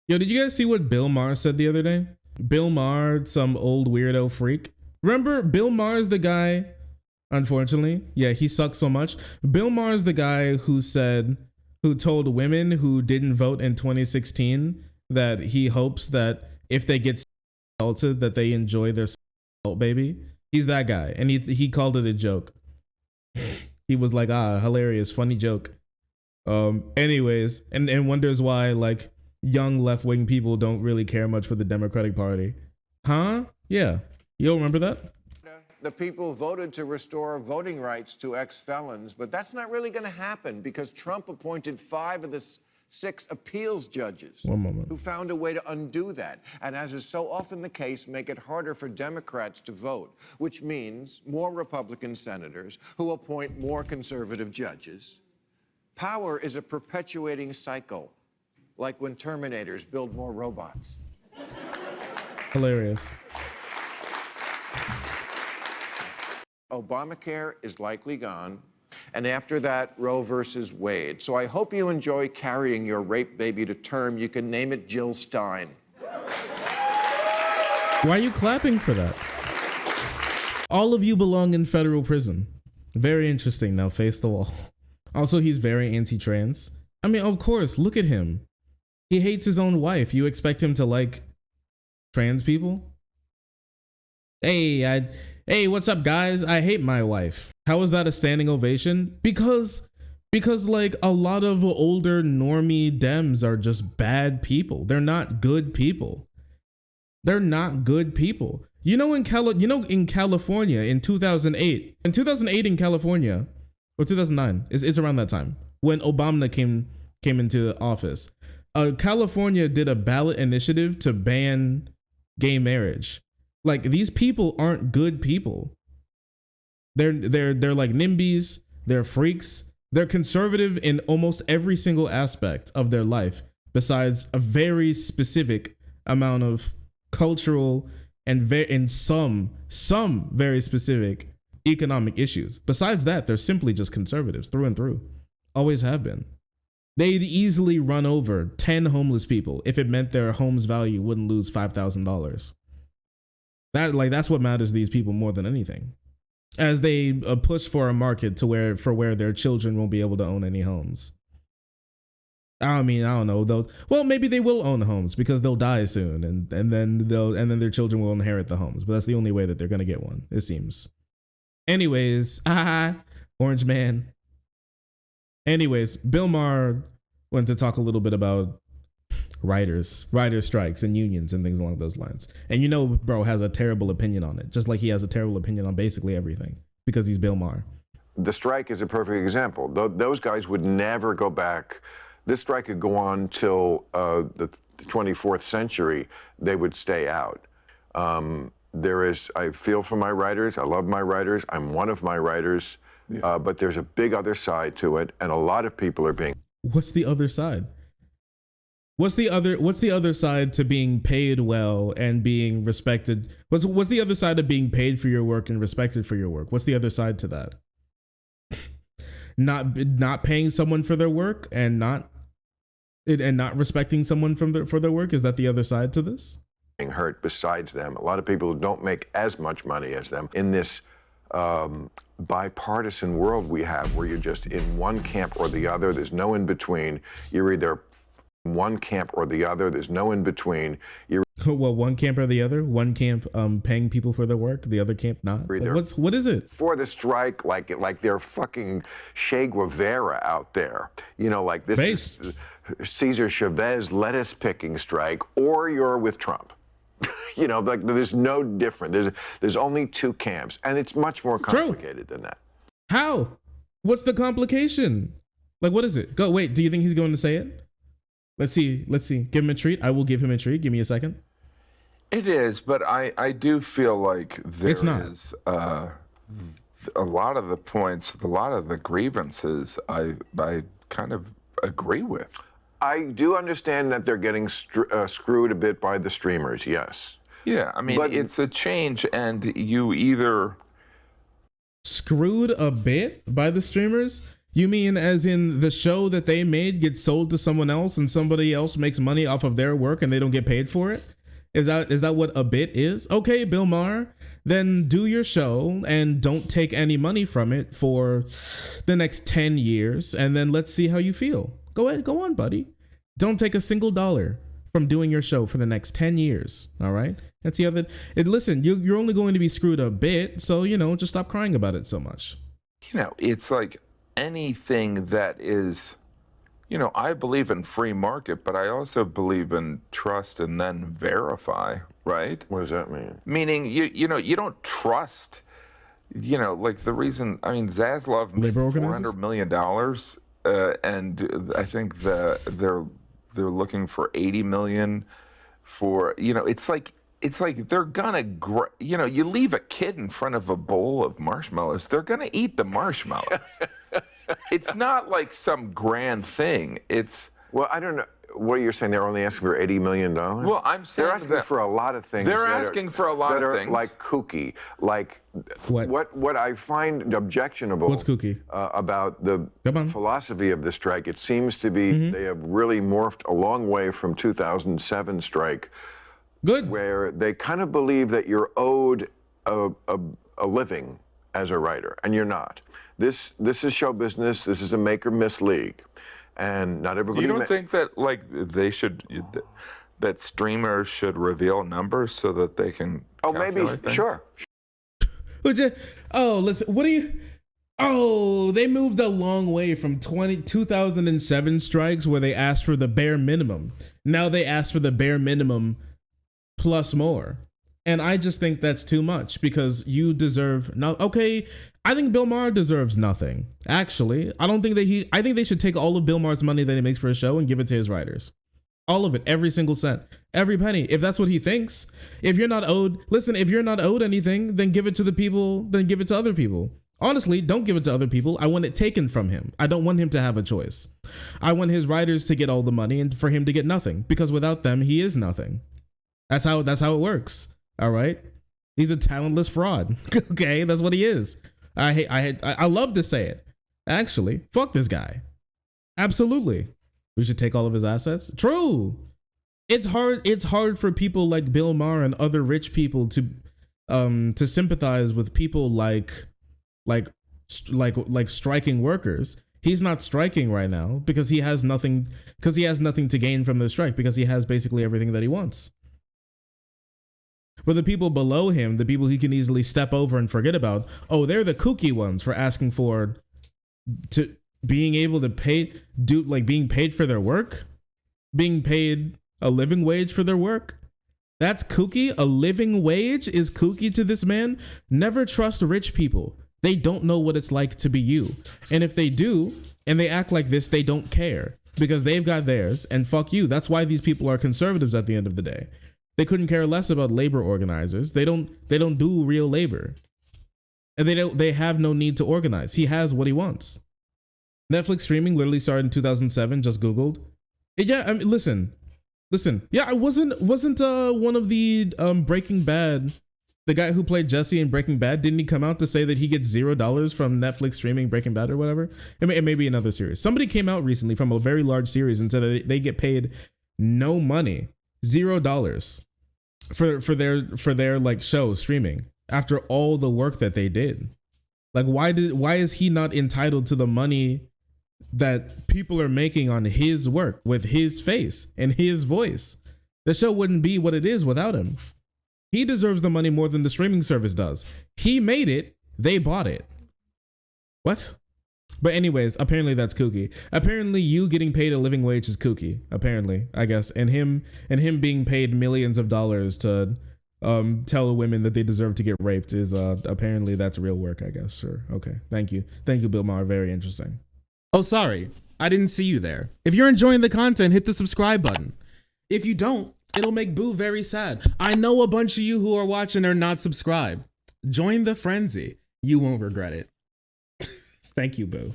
Yo, did you guys see what Bill Maher said the other day? Bill Maher, some old weirdo freak. Remember, Bill Maher's the guy, unfortunately. Yeah, he sucks so much. Bill Maher's the guy who told women who didn't vote in 2016 that he hopes that if they get assaulted, that they enjoy their assault baby. He's that guy. And he called it a joke. He was like, hilarious, funny joke. Anyways, and wonders why, like, young left-wing people don't really care much for the Democratic Party. Huh? Yeah. You don't remember that? The people voted to restore voting rights to ex-felons, but that's not really going to happen because Trump appointed 5 of the 6 appeals judges who found a way to undo that. And as is so often the case, make it harder for Democrats to vote, which means more Republican senators who appoint more conservative judges. Power is a perpetuating cycle, like when Terminators build more robots. Hilarious. Obamacare is likely gone, and after that, Roe versus Wade. So I hope you enjoy carrying your rape baby to term. You can name it Jill Stein. Why are you clapping for that? All of you belong in federal prison. Very interesting. Now face the wall. Also, he's very anti-trans. I mean, of course, look at him. He hates his own wife. You expect him to like trans people? Hey, what's up, guys? I hate my wife. How is that a standing ovation? Because like a lot of older normie Dems are just bad people. They're not good people. They're not good people. In California in 2008. In 2008 in California, or 2009, it's around that time when Obama came into office. California did a ballot initiative to ban gay marriage. Like, these people aren't good people. They're like NIMBYs. They're freaks. They're conservative in almost every single aspect of their life, besides a very specific amount of cultural and some very specific economic issues. Besides that, they're simply just conservatives through and through. Always have been. They'd easily run over 10 homeless people if it meant their home's value wouldn't lose $5,000. That's what matters to these people more than anything. As they push for a market to where their children won't be able to own any homes. I mean, I don't know though. Well, maybe they will own homes because they'll die soon, and then their children will inherit the homes. But that's the only way that they're gonna get one, it seems. Anyways, Orange Man. Anyways, Bill Maher went to talk a little bit about writer strikes and unions and things along those lines. And bro has a terrible opinion on it, just like he has a terrible opinion on basically everything because he's Bill Maher. The strike is a perfect example. Those guys would never go back. This strike could go on till the 24th century. They would stay out. I feel for my writers. I love my writers. I'm one of my writers. Yeah. But there's a big other side to it, and a lot of people are being. What's the other side? What's the other side to being paid well and being respected? What's the other side of being paid for your work and respected for your work? What's the other side to that? Not paying someone for their work and not respecting someone for their work? Is that the other side to this? Being hurt besides them. A lot of people who don't make as much money as them in this bipartisan world we have, where you're just in one camp or the other. There's no in between. You're either one camp or the other. There's no in between. Well, one camp or the other. One camp paying people for their work, the other camp not. What is it? For the strike, like they're fucking Che Guevara out there. Like this is Cesar Chavez lettuce picking strike, or you're with Trump. Like there's no different. There's only 2 camps, and it's much more complicated than that. How? What's the complication? Like, what is it? Wait, do you think he's going to say it? Let's see. Give him a treat. I will give him a treat. Give me a second. It is, but I do feel like there is a lot of the points, a lot of the grievances I kind of agree with. I do understand that they're getting screwed a bit by the streamers, yes. Yeah, I mean, it's a change, and you either... Screwed a bit by the streamers? You mean as in the show that they made gets sold to someone else and somebody else makes money off of their work and they don't get paid for it? Is that what a bit is? Okay, Bill Maher, then do your show and don't take any money from it for the next 10 years and then let's see how you feel. Go ahead, go on, buddy. Don't take a single dollar from doing your show for the next 10 years, all right? That's the other. Listen, you're only going to be screwed a bit, so, just stop crying about it so much. It's like anything that is, I believe in free market, but I also believe in trust and then verify, right? What does that mean? Meaning, you don't trust, like the reason, Zaslav made $400 million, and I think they're looking for 80 million for, it's like they're gonna, you leave a kid in front of a bowl of marshmallows, they're gonna eat the marshmallows. It's not like some grand thing. Well, I don't know. What are you saying? They're only asking for $80 million? Well, I'm saying they're asking for a lot of things. They're asking for a lot of things. Like kooky. Like what I find objectionable. What's kooky? About the philosophy of the strike. It seems to be they have really morphed a long way from 2007 strike. Good. Where they kind of believe that you're owed a living as a writer, and you're not. This is show business. This is a make or miss league, and not everybody. You don't think that that streamers should reveal numbers so that they can? Oh, maybe things? Sure. Listen. What do you? Oh, they moved a long way from 2007 strikes where they asked for the bare minimum. Now they ask for the bare minimum plus more. And I just think that's too much because you deserve okay, I think Bill Maher deserves nothing. Actually, I don't think that I think they should take all of Bill Maher's money that he makes for a show and give it to his writers. All of it, every single cent, every penny. If that's what he thinks. If you're not owed anything, then give it to the people, then give it to other people. Honestly, don't give it to other people. I want it taken from him. I don't want him to have a choice. I want his writers to get all the money and for him to get nothing because without them, he is nothing. That's how it works. All right. He's a talentless fraud. Okay. That's what he is. I love to say it. Actually, fuck this guy. Absolutely. We should take all of his assets. True. It's hard for people like Bill Maher and other rich people to sympathize with people like striking workers. He's not striking right now because he has nothing to gain from the strike because he has basically everything that he wants. But the people below him, the people he can easily step over and forget about, they're the kooky ones for asking being able to being paid for their work, being paid a living wage for their work. That's kooky. A living wage is kooky to this man. Never trust rich people. They don't know what it's like to be you. And if they do, and they act like this, they don't care because they've got theirs and fuck you. That's why these people are conservatives at the end of the day. They couldn't care less about labor organizers. They don't do real labor. And they have no need to organize. He has what he wants. Netflix streaming literally started in 2007, just Googled. Yeah, I mean, listen. Yeah, I wasn't one of the Breaking Bad, the guy who played Jesse in Breaking Bad, didn't he come out to say that he gets $0 from Netflix streaming Breaking Bad or whatever? It may be another series. Somebody came out recently from a very large series and said that they get paid no money, $0 for their like show streaming after all the work that they did. Like why is he not entitled to the money that people are making on his work with his face and his voice? The show wouldn't be what it is without him. He deserves the money more than the streaming service does. He made it, they bought it. What? But anyways, apparently that's kooky. Apparently you getting paid a living wage is kooky, apparently, I guess. And him being paid millions of dollars to tell women that they deserve to get raped is apparently that's real work, I guess. Sure. Okay. Thank you, Bill Maher. Very interesting. Oh, sorry. I didn't see you there. If you're enjoying the content, hit the subscribe button. If you don't, it'll make Boo very sad. I know a bunch of you who are watching are not subscribed. Join the frenzy. You won't regret it. Thank you, Boo.